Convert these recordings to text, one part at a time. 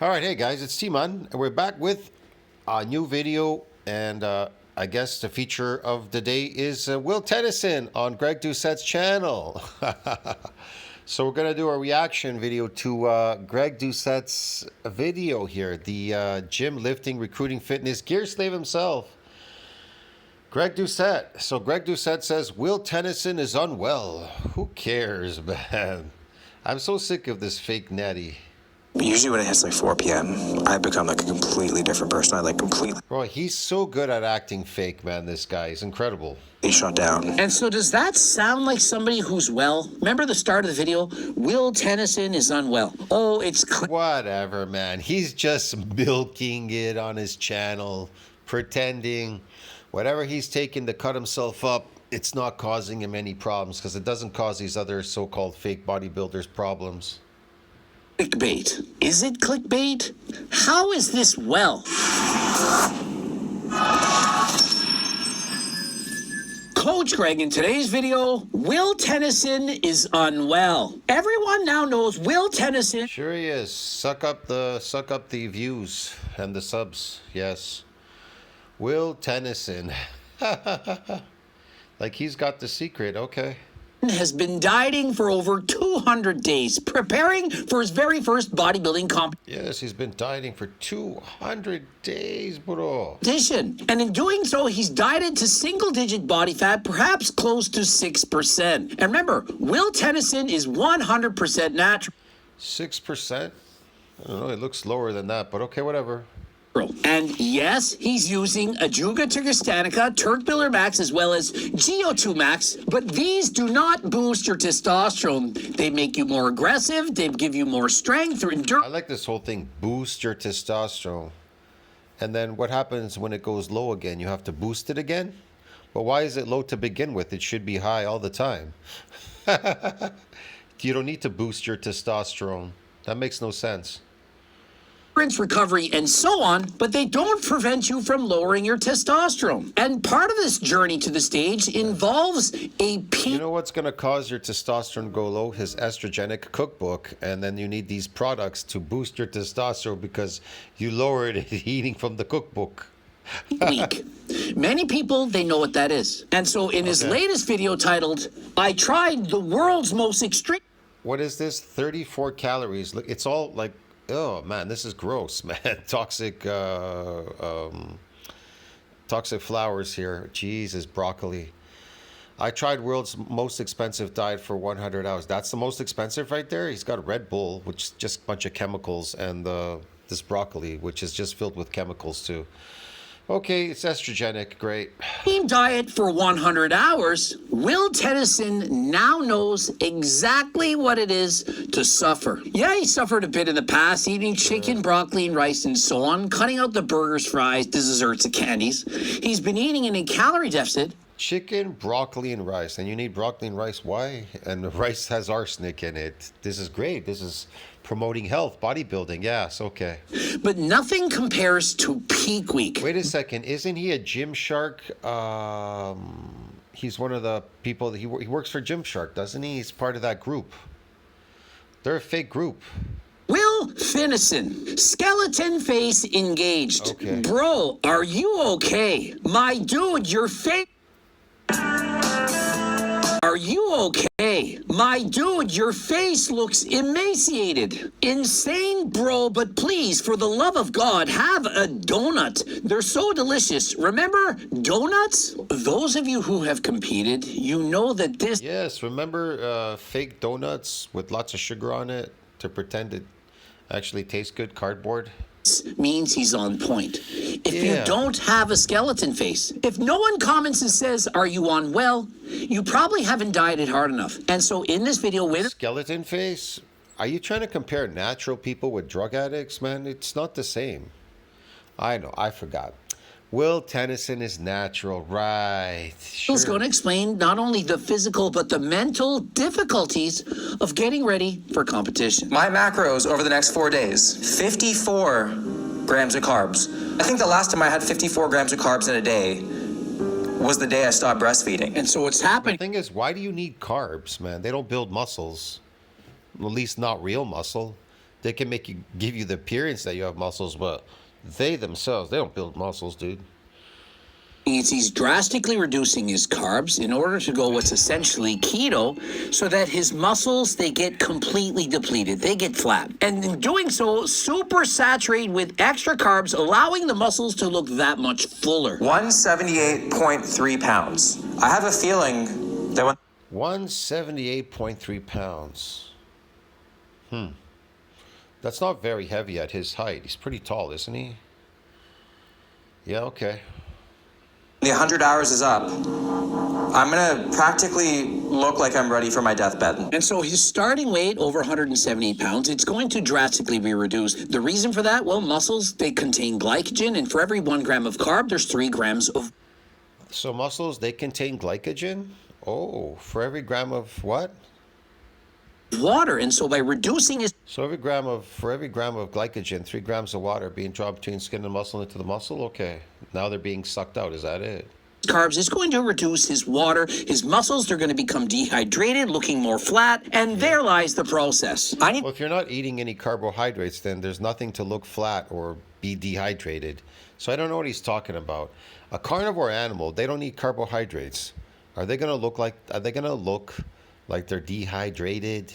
All right, hey guys, it's T-Man, and we're back with a new video, and I guess the feature of the day is Will Tennyson on Greg Doucette's channel. So we're gonna do a reaction video to Greg Doucette's video here, the gym, lifting, recruiting, fitness gear slave himself, Greg Doucette. So Greg Doucette says, Will Tennyson is unwell. Who cares, man? I'm so sick of this fake natty. Usually when it hits like 4 p.m., I become like a completely different person. I like completely... Bro, he's so good at acting fake, man, this guy. He's incredible. shut down. And so does that sound like somebody who's well? Remember the start of the video? Will Tennyson is unwell. Oh, it's... Whatever, man. He's just milking it on his channel, pretending whatever he's taking to cut himself up, it's not causing him any problems because it doesn't cause these other so-called fake bodybuilders problems. Clickbait. Is it clickbait? How is this well? Coach Greg, in today's video, Will Tennyson is unwell. Everyone now knows Will Tennyson. Sure he is. Suck up the views and the subs. Yes. Will Tennyson. Like he's got the secret. Okay. Has been dieting for over 200 days, preparing for his very first bodybuilding competition. Yes, he's been dieting for 200 days, bro. And in doing so, he's dieted to single-digit body fat, perhaps close to 6%. And remember, Will Tennyson is 100% natural. 6%? I don't know, it looks lower than that, but okay, whatever. And yes, he's using Ajuga Tirgastanica, Turk Builder Max, as well as GO2 Max, but these do not boost your testosterone. They make you more aggressive, they give you more strength or endurance. I like this whole thing, boost your testosterone. And then what happens when it goes low again? You have to boost it again? But why is it low to begin with? It should be high all the time. You don't need to boost your testosterone. That makes no sense. Recovery and so on, but they don't prevent you from lowering your testosterone. And part of this journey to the stage involves a You know what's going to cause your testosterone to go low? His estrogenic cookbook, and then you need these products to boost your testosterone because you lowered it eating from the cookbook. Week. Many people, they know what that is. And so in his latest video titled, I tried the world's most extreme... What is this? 34 calories. Look, it's all like, oh man, this is gross, man. Toxic flowers here. Jesus, broccoli. I tried world's most expensive diet for 100 hours. That's the most expensive right there. He's got Red Bull, which is just a bunch of chemicals, and this broccoli, which is just filled with chemicals too. Okay, it's estrogenic, great. Diet for 100 hours, Will Tennyson now knows exactly what it is to suffer. Yeah, he suffered a bit in the past, eating chicken, broccoli, and rice, and so on, cutting out the burgers, fries, desserts, and candies. He's been eating in a calorie deficit. Chicken, broccoli, and rice. And you need broccoli and rice. Why? And the rice has arsenic in it. This is great. This is promoting health, bodybuilding. Yes, okay. But nothing compares to peak week. Wait a second. Isn't he a Gymshark? He's one of the people. He works for Gymshark, doesn't he? He's part of that group. They're a fake group. Will Tennyson, skeleton face engaged. Okay. Bro, are you okay? My dude, your face... Are you okay? My dude, your face looks emaciated. Insane, bro, but please, for the love of God, have a donut. They're so delicious. Remember donuts? Those of you who have competed, you know that this... Yes, remember fake donuts with lots of sugar on it to pretend it actually tastes good, cardboard? Means he's on point. If you don't have a skeleton face, if no one comments and says, are you unwell, you probably haven't dieted hard enough. And so in this video, skeleton face? Are you trying to compare natural people with drug addicts, man? It's not the same. I know, I forgot. Will Tennyson is natural, right? Sure. He's going to explain not only the physical, but the mental difficulties of getting ready for competition. My macros over the next 4 days, 54 grams of carbs. I think the last time I had 54 grams of carbs in a day was the day I stopped breastfeeding. And so what's happening? The thing is, why do you need carbs, man? They don't build muscles. At least not real muscle. They can give you the appearance that you have muscles, but they themselves, they don't build muscles, dude. He's drastically reducing his carbs in order to go what's essentially keto, so that his muscles, they get completely depleted. They get flat. And in doing so, super saturated with extra carbs, allowing the muscles to look that much fuller. 178.3 pounds. I have a feeling that when 178.3 pounds. That's not very heavy at his height. He's pretty tall, isn't he? Yeah, okay. the 100 hours is up, I'm going to practically look like I'm ready for my deathbed. And so his starting weight, over 178 pounds, it's going to drastically be reduced. The reason for that, well, muscles, they contain glycogen, and for every 1 gram of carb, there's 3 grams of... So muscles, they contain glycogen? Oh, for every gram of what? Water. And so by reducing his... So for every gram of glycogen, 3 grams of water being dropped between skin and muscle into the muscle? Okay. Now they're being sucked out. Is that it? Carbs is going to reduce his water. His muscles, they're going to become dehydrated, looking more flat, and there lies the process. Well, if you're not eating any carbohydrates, then there's nothing to look flat or be dehydrated. So I don't know what he's talking about. A carnivore animal, they don't eat carbohydrates. Are they going to look like they're dehydrated?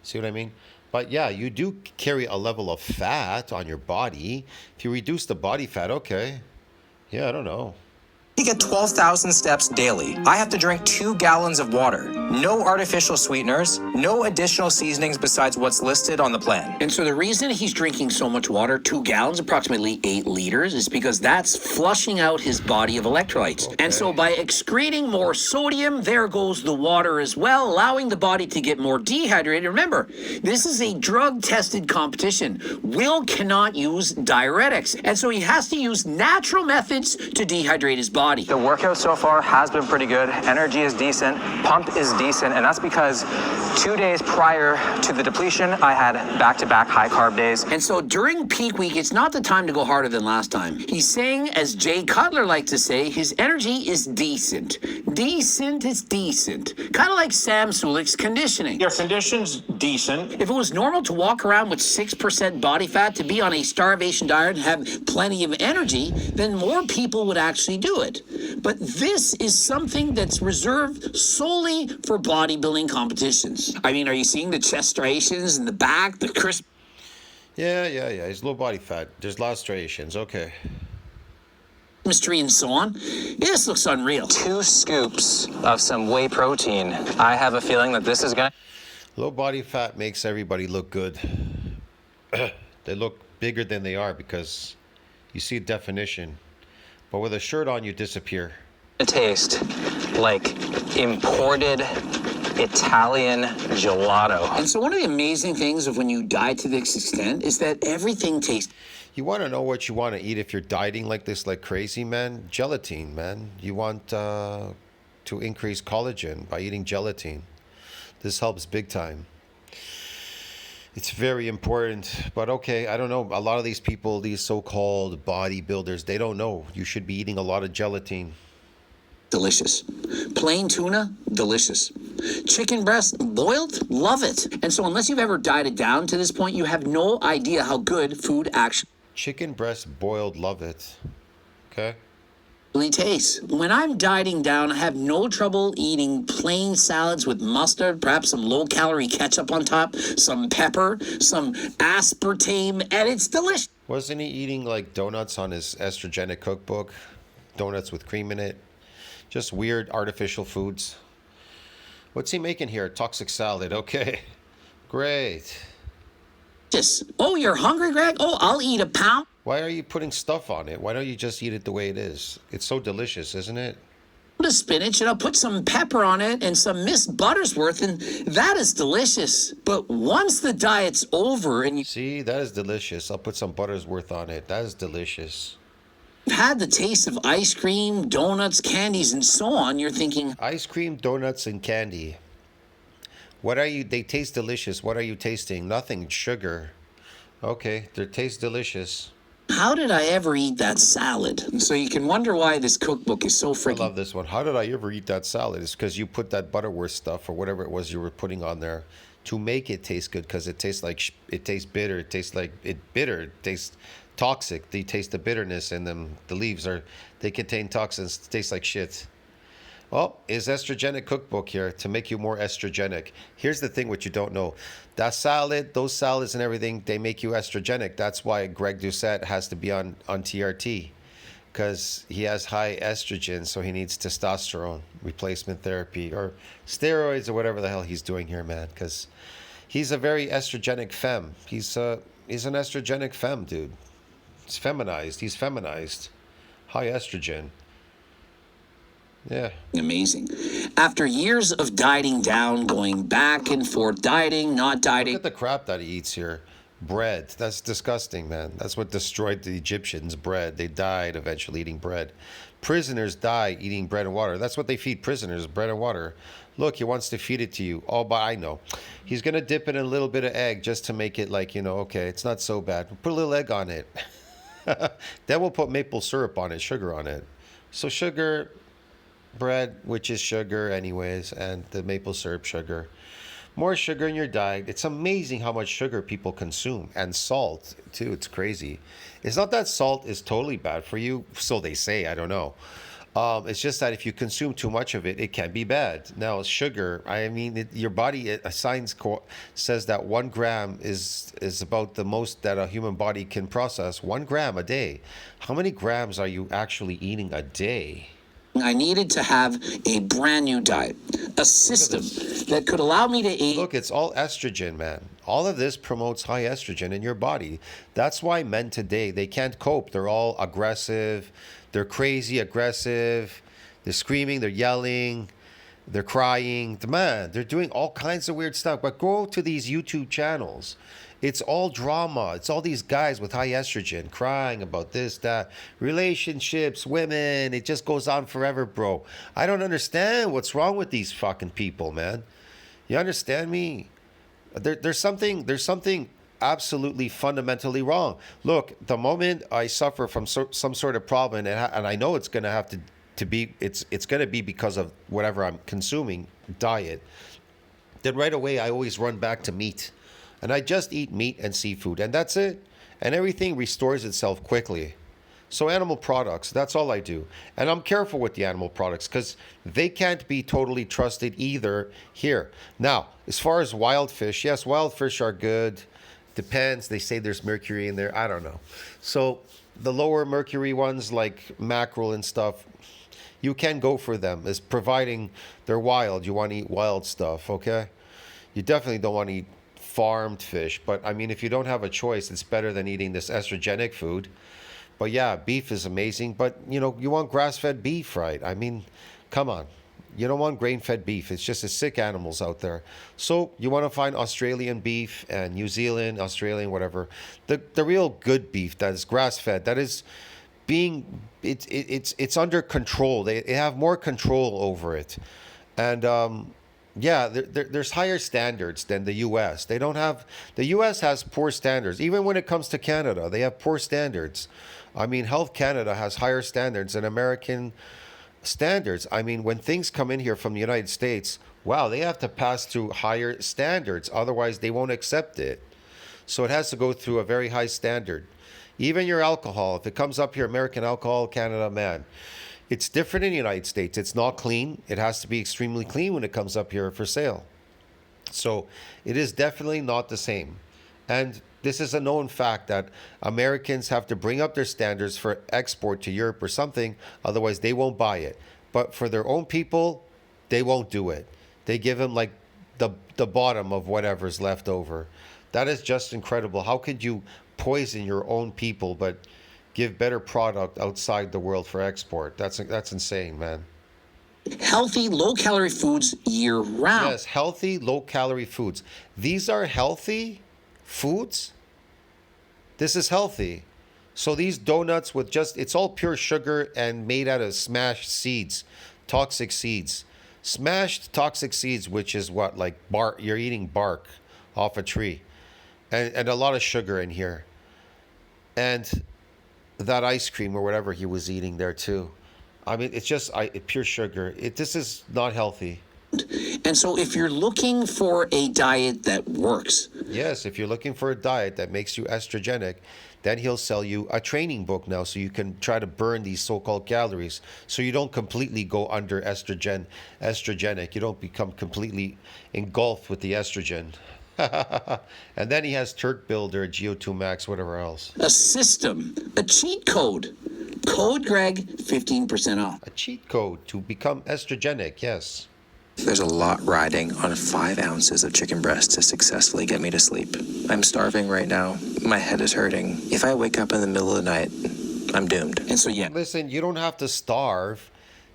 See what I mean? But yeah, you do carry a level of fat on your body. If you reduce the body fat, okay. Yeah, I don't know. You get 12,000 steps daily. I have to drink 2 gallons of water. No artificial sweeteners, no additional seasonings besides what's listed on the plan. And so the reason he's drinking so much water, 2 gallons, approximately 8 liters, is because that's flushing out his body of electrolytes. Okay. And so by excreting more sodium, there goes the water as well, allowing the body to get more dehydrated. Remember, this is a drug-tested competition. Will cannot use diuretics, and so he has to use natural methods to dehydrate his body. The workout so far has been pretty good. Energy is decent, pump is decent, and that's because 2 days prior to the depletion, I had back-to-back high-carb days. And so during peak week, it's not the time to go harder than last time. He's saying, as Jay Cutler likes to say, his energy is decent. Decent is decent. Kind of like Sam Sulik's conditioning. Your condition's decent. If it was normal to walk around with 6% body fat, to be on a starvation diet and have plenty of energy, then more people would actually do it. But this is something that's reserved solely for bodybuilding competitions. I mean, are you seeing the chest striations in the back, the crisp? Yeah. He's low body fat. There's lots of striations. Okay. Mystery and so on. This looks unreal. 2 scoops of some whey protein. I have a feeling that this is gonna... Low body fat makes everybody look good. They look bigger than they are because you see definition. But with a shirt on, you disappear. taste like imported Italian gelato. And so one of the amazing things of when you diet to this extent is that everything tastes... You want to know what you want to eat if you're dieting like this, like crazy, man? Gelatin, man. You want to increase collagen by eating gelatin. This helps big time. It's very important. But okay, I don't know. A lot of these people, these so-called bodybuilders, they don't know. You should be eating a lot of gelatin. Delicious. Plain tuna, delicious. Chicken breast, boiled, love it. And so unless you've ever dieted down to this point, you have no idea how good food actually Chicken breast boiled, love it. Okay. tastes. When I'm dieting down, I have no trouble eating plain salads with mustard, perhaps some low-calorie ketchup on top, some pepper, some aspartame, and it's delicious. Wasn't he eating like donuts on his estrogenic cookbook? Donuts with cream in it? Just weird artificial foods. What's he making here? Toxic salad. Okay. Great. Oh, you're hungry, Greg? Oh, I'll eat a pound. Why are you putting stuff on it? Why don't you just eat it the way it is? It's so delicious, isn't it? Of spinach, and I'll put some pepper on it and some Miss Buttersworth, and that is delicious. But once the diet's over and you've See, that is delicious. I'll put some Buttersworth on it. That is delicious. had the taste of ice cream, donuts, candies, and so on, you're thinking, Ice cream, donuts, and candy. What are you? They taste delicious. What are you tasting? Nothing. Sugar. Okay, they taste delicious. how did I ever eat that salad? So you can wonder why this cookbook is so I freaking... love this one. How did I ever eat that salad? It's because you put that Butterworth stuff or whatever it was you were putting on there. to make it taste good because it tastes like it tastes bitter. It tastes like bitter. It tastes toxic. They taste the bitterness in them. The leaves they contain toxins. It tastes like shit. Well, is estrogenic cookbook here to make you more estrogenic. Here's the thing what you don't know. That salad, those salads and everything, they make you estrogenic. That's why Greg Doucette has to be on TRT because he has high estrogen, so he needs testosterone replacement therapy or steroids or whatever the hell he's doing here, man, because he's a very estrogenic femme. He's an estrogenic femme, dude. He's feminized. He's feminized. High estrogen. Yeah. Amazing. After years of dieting down, going back and forth, dieting, not dieting. Look at the crap that he eats here. Bread. That's disgusting, man. That's what destroyed the Egyptians, bread. They died eventually eating bread. Prisoners die eating bread and water. That's what they feed prisoners, bread and water. Look, he wants to feed it to you. Oh, but I know. He's going to dip it in a little bit of egg just to make it like, okay, it's not so bad. Put a little egg on it. Then we'll put maple syrup on it, sugar on it. So sugar, bread, which is sugar anyways, and the maple syrup sugar. More sugar in your diet. It's amazing how much sugar people consume, and salt too. It's crazy. It's not that salt is totally bad for you, so they say. I don't know. It's just that if you consume too much of it, it can be bad. Now, sugar, I mean, your body, science says that 1 gram is about the most that a human body can process. 1 gram a day. How many grams are you actually eating a day? I needed to have a brand new diet, a system that could allow me to eat. Look, it's all estrogen, man. All of this promotes high estrogen in your body. That's why men today, they can't cope. They're all aggressive. They're crazy aggressive. They're screaming. They're yelling. They're crying. Man, they're doing all kinds of weird stuff. But go to these YouTube channels. It's all drama. It's all these guys with high estrogen crying about this, that, relationships, women. It just goes on forever, bro. I don't understand what's wrong with these fucking people, man. You understand me? There's something absolutely fundamentally wrong. Look, the moment I suffer from some sort of problem, and I know it's going to have to be, it's going to be because of whatever I'm consuming, diet, then right away I always run back to meat. And I just eat meat and seafood, and that's it. And everything restores itself quickly. So animal products, that's all I do. And I'm careful with the animal products because they can't be totally trusted either here. Now, as far as wild fish, yes, wild fish are good. Depends. They say there's mercury in there. I don't know. So the lower mercury ones like mackerel and stuff, you can go for them as providing they're wild. You want to eat wild stuff, okay? You definitely don't want to eat farmed fish, but I mean, if you don't have a choice, it's better than eating this estrogenic food. But yeah, beef is amazing, but you want grass-fed beef, right? I mean, come on. You don't want grain-fed beef. It's just the sick animals out there. So you want to find Australian beef and New Zealand, Australian, whatever. The real good beef that is grass-fed, that is it's under control. They have more control over it. And yeah, there's higher standards than the U.S. The U.S. has poor standards. Even when it comes to Canada, they have poor standards. I mean, Health Canada has higher standards than American standards. I mean, when things come in here from the United States, wow, they have to pass through higher standards. Otherwise, they won't accept it. So it has to go through a very high standard. Even your alcohol, if it comes up here, American alcohol, Canada, man, it's different in the United States. It's not clean. It has to be extremely clean when it comes up here for sale. So it is definitely not the same. And this is a known fact that Americans have to bring up their standards for export to Europe or something. Otherwise, they won't buy it. But for their own people, they won't do it. They give them like the bottom of whatever's left over. That is just incredible. How could you poison your own people, but give better product outside the world for export? That's insane, man. Healthy, low-calorie foods year-round. Yes, healthy, low-calorie foods. These are healthy foods. This is healthy. So these donuts with it's all pure sugar and made out of smashed seeds, toxic seeds. Smashed toxic seeds, which is what, like bark, you're eating bark off a tree. And a lot of sugar in here. And that ice cream or whatever he was eating there too. I mean, it's just pure sugar. This is not healthy. And so if you're looking for a diet that works, Yes, if you're looking for a diet that makes you estrogenic, then he'll sell you a training book now so you can try to burn these so-called calories so you don't completely go under estrogenic. You don't become completely engulfed with the estrogen. And then he has Turk Builder, GO2 Max, whatever else. a system, a cheat code. Code Greg, 15% off. A cheat code to become estrogenic, yes. There's a lot riding on 5 ounces of chicken breast to successfully get me to sleep. I'm starving right now. My head is hurting. If I wake up in the middle of the night, I'm doomed. And so, yeah, Listen, you don't have to starve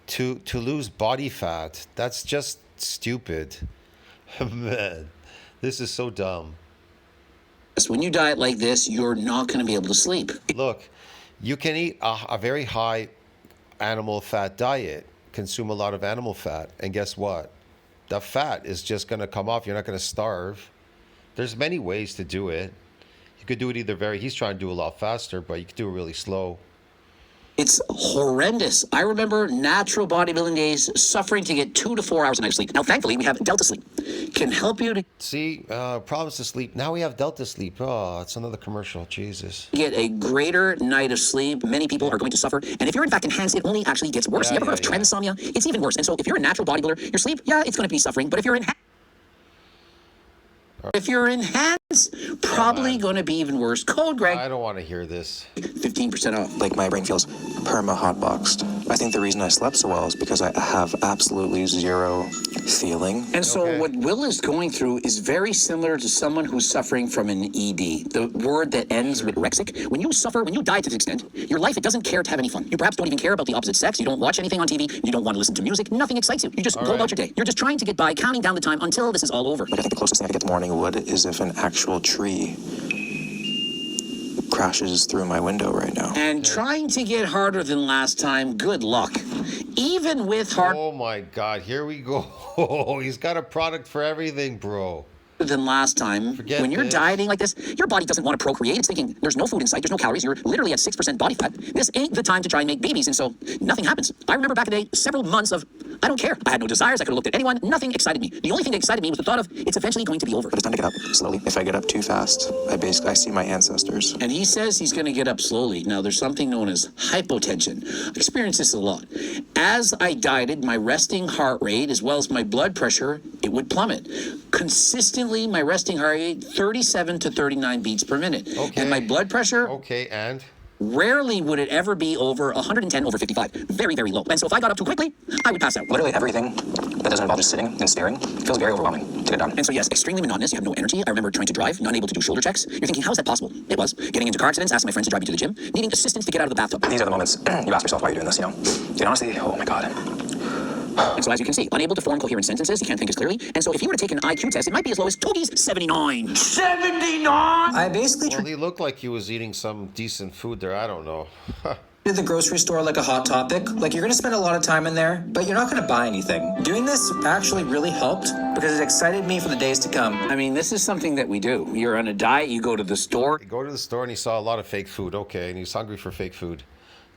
to lose body fat. That's just stupid. Man, this is so dumb. when you diet like this, you're not going to be able to sleep. Look, you can eat a very high animal fat diet, consume a lot of animal fat, and guess what? The fat is just going to come off. You're not going to starve. There's many ways to do it. You could do it he's trying to do a lot faster, but you could do it really slow. It's horrendous. I remember natural bodybuilding days suffering to get 2 to 4 hours a night of sleep. Now, thankfully, we have Delta Sleep. Can help you to See, problems to sleep. Now we have Delta Sleep. Oh, it's another commercial. Jesus. get a greater night of sleep. Many people are going to suffer. And if you're in fact enhanced, it only actually gets worse. Yeah, You ever heard of yeah. transomnia? It's even worse. And so if you're a natural bodybuilder, your sleep, yeah, it's going to be suffering. But if you're enhanced, probably going to be even worse. Code Greg, I don't want to hear this. 15% off. Like my brain feels perma-hotboxed. I think the reason I slept so well is because I have absolutely zero feeling. And so Okay. what Will is going through is very similar to someone who's suffering from an ED, the word that ends with rexic. When you die to this extent, your life, it doesn't care to have any fun. You perhaps don't even care about the opposite sex. You don't watch anything on TV. You don't want to listen to music. Nothing excites you. You just go about your day. You're just trying to get by, counting down the time until this is all over. Like I think the closest thing I could get to morning wood is if an actual tree crashes through my window right now. And trying to get harder than last time, good luck. Even with harder Oh my God, here we go. He's got a product for everything, bro. than last time, Forget when you're this. dieting like this, your body doesn't want to procreate. It's thinking, there's no food in sight, there's no calories, you're literally at 6% body fat. This ain't the time to try and make babies, and so nothing happens. I remember back in the day, several months of, I don't care. I had no desires, I could have looked at anyone, nothing excited me. The only thing that excited me was the thought of, it's eventually going to be over. But it's time to get up slowly. If I get up too fast, I see my ancestors. And he says he's going to get up slowly. Now, there's something known as hypotension. I experienced this a lot. As I dieted, my resting heart rate, as well as my blood pressure, it would plummet. Consistently, my resting heart rate, 37 to 39 beats per minute. Okay. And my blood pressure, Okay, and? rarely would it ever be over 110 over 55. Very, very low. And so if I got up too quickly, I would pass out. Literally everything that doesn't involve just sitting and staring feels very overwhelming to get done. And so, yes, extremely monotonous. You have no energy. I remember trying to drive, not able to do shoulder checks. You're thinking, how is that possible? It was. Getting into car accidents, asking my friends to drive me to the gym, needing assistance to get out of the bathtub. These are the moments you ask yourself why you're doing this, you know? And honestly, oh my God. And so, as you can see, unable to form coherent sentences, you can't think as clearly. And so, if you were to take an IQ test, it might be as low as Togi's 79. 79? I basically Well, he looked like he was eating some decent food there. I don't know. treated the grocery store like a hot topic. Like you're gonna spend a lot of time in there, but you're not gonna buy anything. Doing this actually really helped because it excited me for the days to come. I mean, this is something that we do. You're on a diet, you go to the store, He go to the store and he saw a lot of fake food. Okay, and he's hungry for fake food.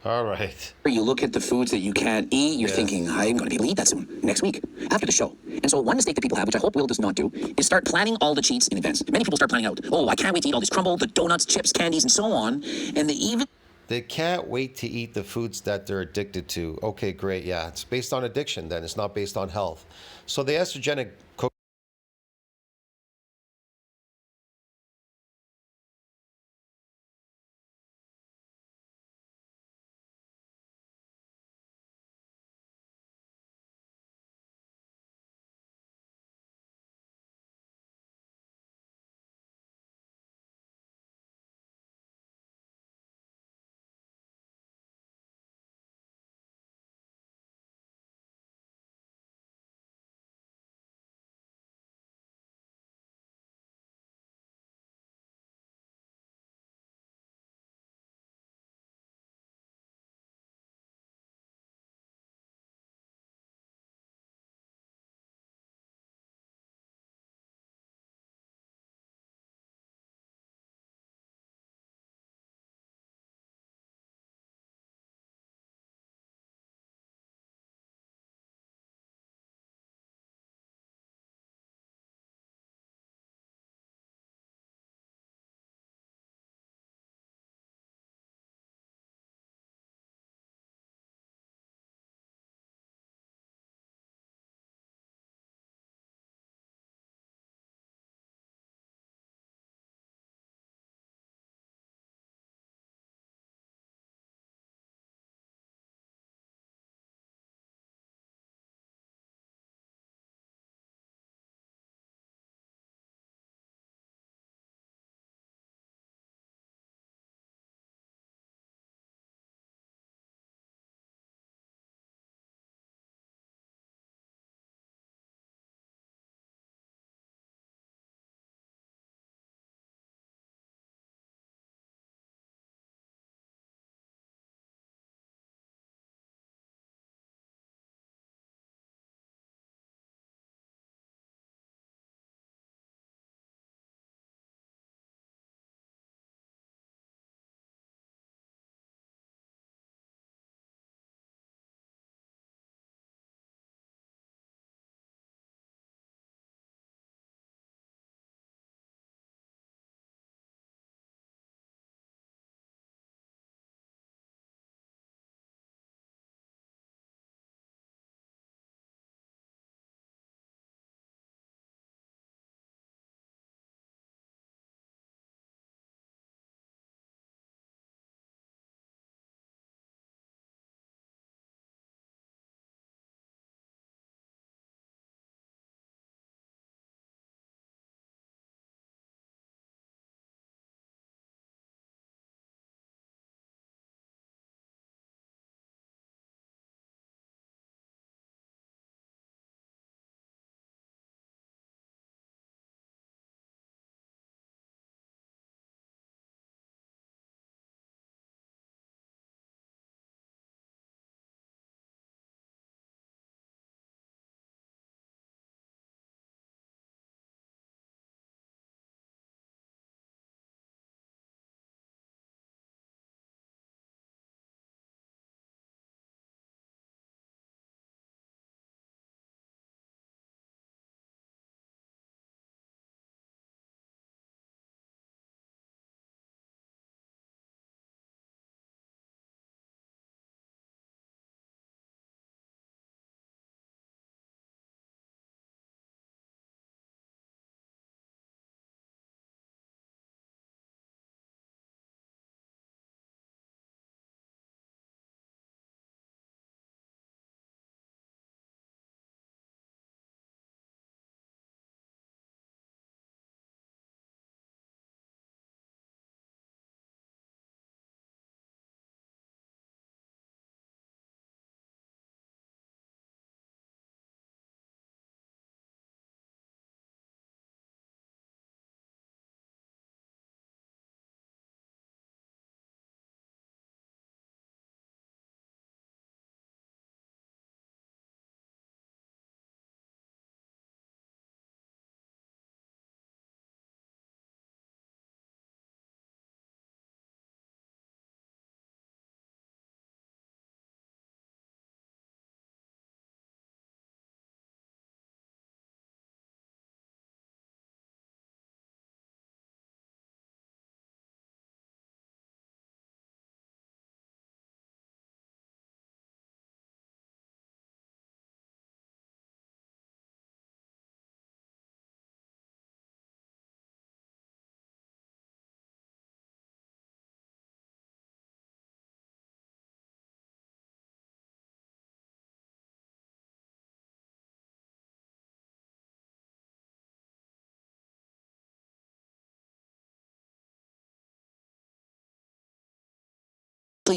All right. you look at the foods that you can't eat, you're Yes. thinking, I'm going to be able to eat that soon, next week, after the show. And so one mistake that people have, which I hope Will does not do, is start planning all the cheats in advance. Many people start planning out, oh, I can't wait to eat all this crumble, the donuts, chips, candies, and so on. And they even They can't wait to eat the foods that they're addicted to. Okay, great. Yeah, it's based on addiction then. It's not based on health. So the estrogenic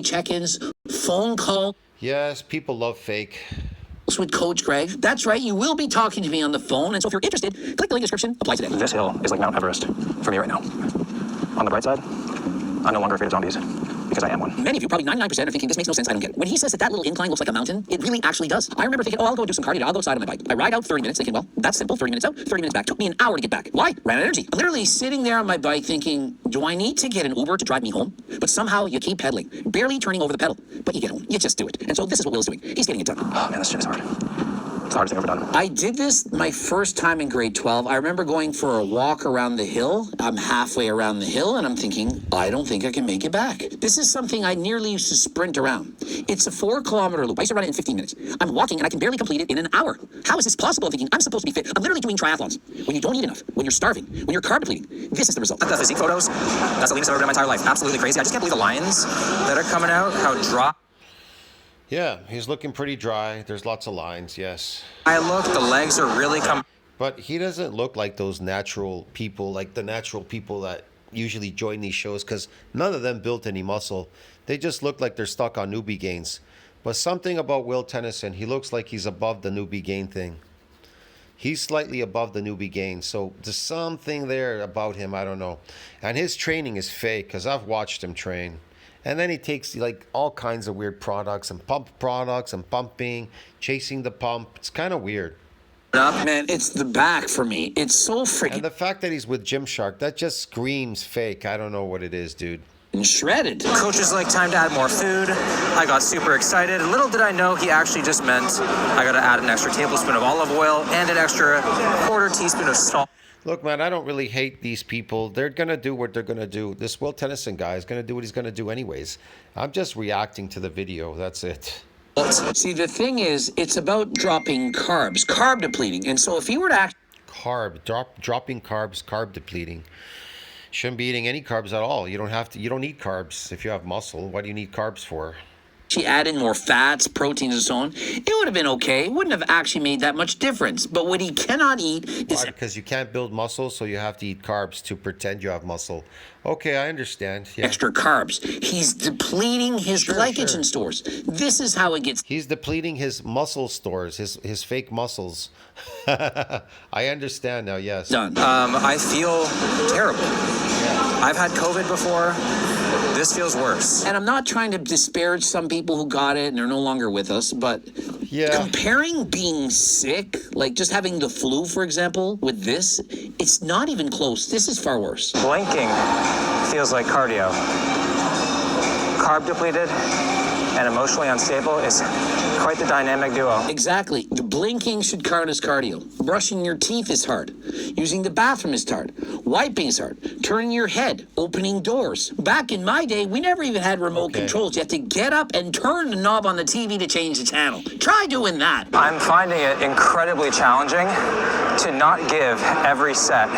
check-ins, phone calls Yes, people love fake. with Coach Greg. That's right, you will be talking to me on the phone. And so if you're interested, click the link in the description. Apply today. This hill is like Mount Everest for me right now. On the bright side, I'm no longer afraid of zombies because I am one. Many of you, probably 99%, are thinking this makes no sense. I don't get it. When he says that that little incline looks like a mountain, it really actually does. I remember thinking, oh, I'll go do some cardio. I'll go outside on my bike. I ride out 30 minutes thinking, well, that's simple. 30 minutes out, 30 minutes back. Took me an hour to get back. Why? Ran out of energy. I'm literally sitting there on my bike thinking, do I need to get an Uber to drive me home? But somehow you keep pedaling, barely turning over the pedal. But you get home. You just do it. And so this is what Will's doing. He's getting it done. Oh man, this shit is hard. It's the hardest thing I've ever done. I did this my first time in grade 12. I remember going for a walk around the hill. I'm halfway around the hill and I'm thinking, I don't think I can make it back. This is something I nearly used to sprint around. It's a 4-kilometer loop. I used to run it in 15 minutes. I'm walking and I can barely complete it in an hour. How is this possible? I'm thinking, I'm supposed to be fit. I'm literally doing triathlons. When you don't eat enough, when you're starving, when you're carb depleting, this is the result. The physique photos, that's the leanest I've ever done in my entire life. Absolutely crazy. I just can't believe the lines that are coming out, how dry Yeah, he's looking pretty dry. There's lots of lines, yes. I look, the legs are really coming. But he doesn't look like those natural people, like the natural people that usually join these shows, because none of them built any muscle. They just look like they're stuck on newbie gains. But something about Will Tennyson, he looks like he's above the newbie gain thing. He's slightly above the newbie gain. So there's something there about him, I don't know. And his training is fake, because I've watched him train. And then he takes like all kinds of weird products and pump products and pumping, chasing the pump. It's kind of weird. Man, it's the back for me. It's so freaking And the fact that he's with Gymshark, that just screams fake. I don't know what it is, dude. shredded. Coach is like, time to add more food. I got super excited. Little did I know he actually just meant I got to add an extra tablespoon of olive oil and an extra quarter teaspoon of salt. Look, man, I don't really hate these people. They're going to do what they're going to do. This Will Tennyson guy is going to do what he's going to do anyways. I'm just reacting to the video. That's it. See, the thing is, it's about dropping carbs, carb depleting. And so if you were to Dropping carbs, carb depleting. Shouldn't be eating any carbs at all. You don't need carbs if you have muscle. What do you need carbs for? actually add in more fats, proteins, and so on, it would have been okay. It wouldn't have actually made that much difference. But what he cannot eat is... Because you can't build muscle, so you have to eat carbs to pretend you have muscle. Okay, I understand. Yeah. extra carbs. He's depleting his glycogen stores. This is how it gets... He's depleting his muscle stores, his fake muscles. I understand now, yes. done. I feel terrible. I've had COVID before. This feels worse. And I'm not trying to disparage some people who got it and are no longer with us, but comparing being sick, like just having the flu, for example, with this, it's not even close. This is far worse. Blinking feels like cardio. Carb depleted and emotionally unstable is quite the dynamic duo. Exactly. The blinking should count as cardio. Brushing your teeth is hard. Using the bathroom is hard. Wiping is hard. Turning your head. Opening doors. Back in my day, we never even had remote controls. You have to get up and turn the knob on the TV to change the channel. Try doing that. I'm finding it incredibly challenging to not give every set,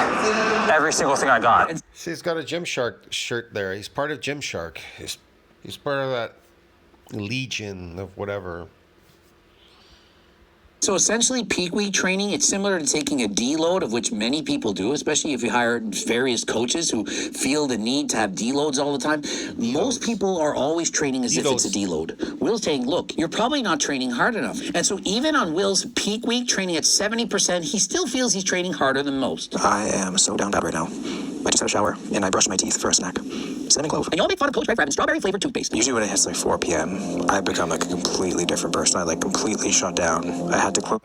every single thing I got. See, he's got a Gymshark shirt there. He's part of Gymshark. He's part of that legion of whatever. So essentially, peak week training, it's similar to taking a deload, of which many people do, especially if you hire various coaches who feel the need to have deloads all the time. Most people are always training as if it's a deload. Will's saying, look, you're probably not training hard enough. And so even on Will's peak week training at 70%, he still feels he's training harder than most. I am so down bad right now. I just had a shower and I brushed my teeth for a snack. Cinnamon clove. And you all make fun of Coach Greg for having strawberry-flavored toothpaste. Usually when it hits like 4 p.m., I become like a completely different person. I like completely shut down. I had to close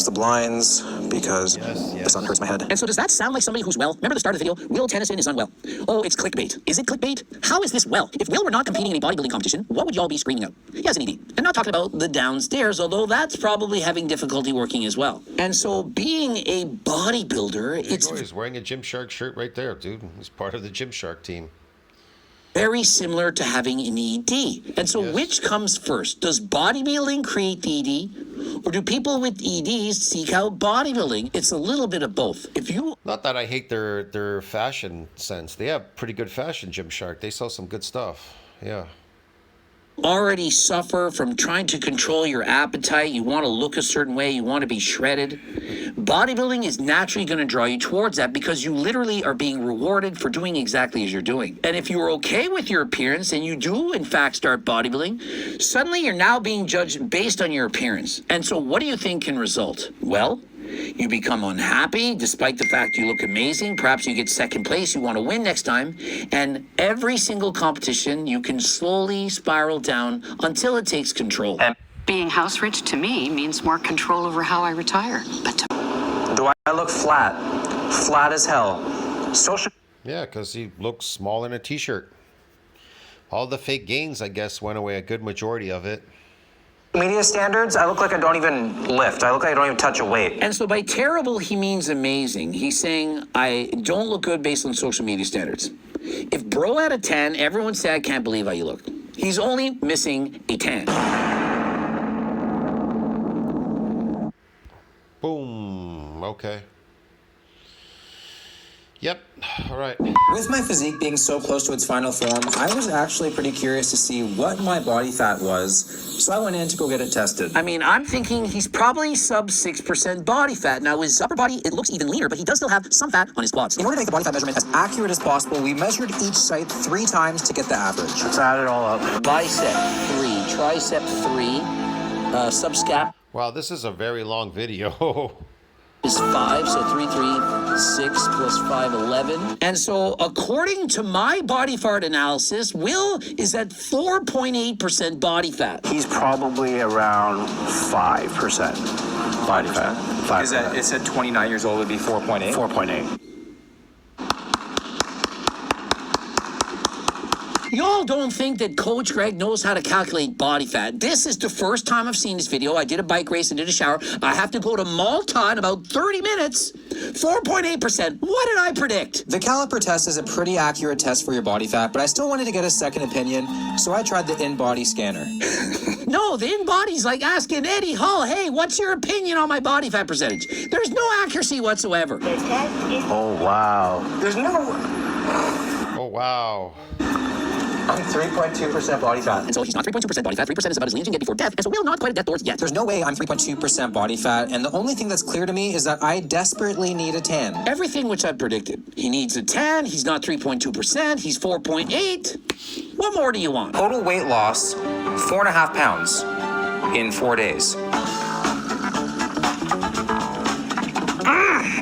the blinds because the sun hurts my head. And so does that sound like somebody who's well? Remember the start of the video? Will Tennyson is unwell. Oh, it's clickbait. Is it clickbait? How is this well? If Will were not competing in a bodybuilding competition, what would y'all be screaming out? He has an ED. And not talking about the downstairs, although that's probably having difficulty working as well. And so being a bodybuilder, He's wearing a Gymshark shirt right there, dude. He's part of the Gymshark team. Very similar to having an ED. And so which comes first? Does bodybuilding create the ED? Or do people with EDs seek out bodybuilding? It's a little bit of both. Not that I hate their fashion sense. They have pretty good fashion, Gymshark. They sell some good stuff. Yeah. already suffer from trying to control your appetite, you want to look a certain way, you want to be shredded, bodybuilding is naturally going to draw you towards that because you literally are being rewarded for doing exactly as you're doing. And if you're okay with your appearance and you do in fact start bodybuilding, suddenly you're now being judged based on your appearance. And so what do you think can result? Well, you become unhappy despite the fact you look amazing. Perhaps you get second place, you want to win next time. And every single competition, you can slowly spiral down until it takes control. Being house rich to me means more control over how I retire. But to Do I look flat? Flat as hell. Social. Yeah, because he looks small in a t-shirt. All the fake gains, I guess, went away, a good majority of it. Media standards, I look like I don't even lift. I look like I don't even touch a weight. And so by terrible, he means amazing. He's saying, I don't look good based on social media standards. If bro had a 10, everyone would say, I can't believe how you look. He's only missing a 10. Boom. Okay. Yep. All right. With my physique being so close to its final form, I was actually pretty curious to see what my body fat was, so I went in to go get it tested. I mean, I'm thinking he's probably sub 6% body fat. Now, his upper body, it looks even leaner, but he does still have some fat on his quads. In order to make the body fat measurement as accurate as possible, we measured each site 3 times to get the average. Let's add it all up. Bicep 3, tricep 3, subscap Wow, this is a very long video. is 5, so 3, 3, 6 plus 5, 11. And so according to my body fat analysis, Will is at 4.8% body fat. He's probably around 5% body fat. 5%. Is that, it said 29 years old would be 4.8? 4.8. Y'all don't think that Coach Greg knows how to calculate body fat. This is the first time I've seen this video. I did a bike race and did a shower. I have to go to Malta in about 30 minutes. 4.8%. What did I predict? The caliper test is a pretty accurate test for your body fat, but I still wanted to get a second opinion, so I tried the in-body scanner. No, the in-body's like asking Eddie Hall, hey, what's your opinion on my body fat percentage? There's no accuracy whatsoever. Oh, wow. There's no... Oh, wow. I'm 3.2% body fat. And so he's not 3.2% body fat. 3% is about as lean as you can get before death. And so Will not quite at death doors yet. There's no way I'm 3.2% body fat, and the only thing that's clear to me is that I desperately need a tan. Everything which I predicted. He needs a 10. He's not 3.2%. He's 4.8. What more do you want? Total weight loss, 4.5 pounds in 4 days.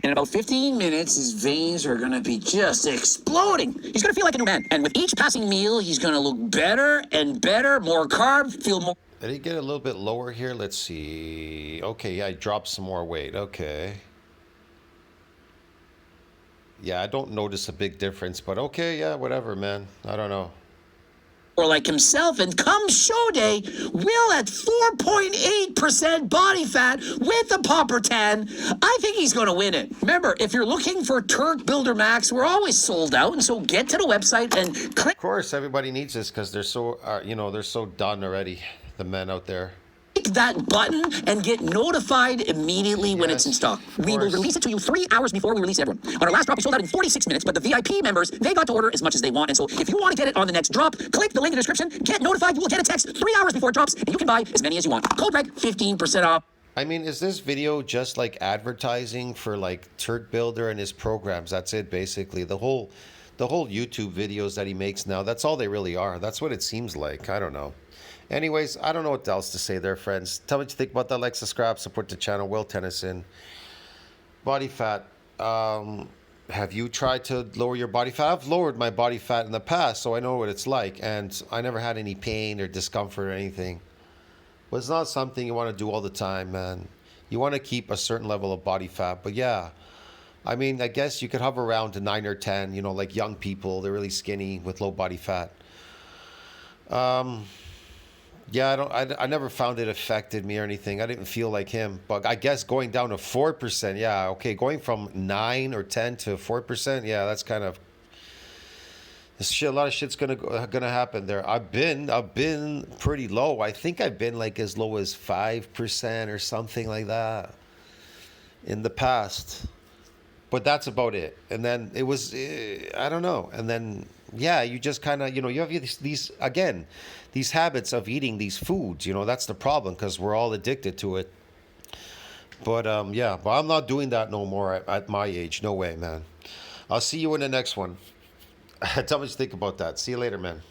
In about 15 minutes, his veins are going to be just exploding. He's going to feel like a new man. And with each passing meal, he's going to look better and better, more carb, feel more... Did he get a little bit lower here? Let's see. Okay, yeah, I dropped some more weight. Okay. Yeah, I don't notice a big difference, but okay, yeah, whatever, man. I don't know. Or like himself, and come show day, Will at 4.8% body fat with a popper tan. I think he's going to win it. Remember, if you're looking for Turk Builder Max, we're always sold out, and so get to the website and click Of course, everybody needs this because they're so, they're so done already, the men out there. that button and get notified immediately when it's in stock. We will release it to you 3 hours before we release everyone. On our last drop, we sold out in 46 minutes, but the VIP members, they got to order as much as they want. And so if you want to get it on the next drop, click the link in the description, get notified. You will get a text 3 hours before it drops, and you can buy as many as you want. Code Greg, 15% off. I mean, is this video just like advertising for like Turk Builder and his programs? That's it, basically. The whole YouTube videos that he makes now, that's all they really are. That's what it seems like. I don't know. Anyways, I don't know what else to say there, friends. Tell me what you think about that. Like, subscribe, support the channel. Will Tennyson. Body fat. Have you tried to lower your body fat? I've lowered my body fat in the past, so I know what it's like. And I never had any pain or discomfort or anything. But it's not something you want to do all the time, man. You want to keep a certain level of body fat. But yeah, I mean, I guess you could hover around to 9 or 10, you know, like young people. They're really skinny with low body fat. Yeah, I never found it affected me or anything. I didn't feel like him. But I guess going down to 4%, yeah, okay. Going from 9 or 10 to 4%, yeah, that's kind of... a lot of shit's gonna happen there. I've been pretty low. I think I've been like as low as 5% or something like that in the past. But that's about it. And then it was, I don't know. And then yeah, you just kind of, you have these again, these habits of eating these foods. That's the problem because we're all addicted to it. But yeah, but I'm not doing that no more at my age. No way, man. I'll see you in the next one. Tell me what you think about that. See you later, man.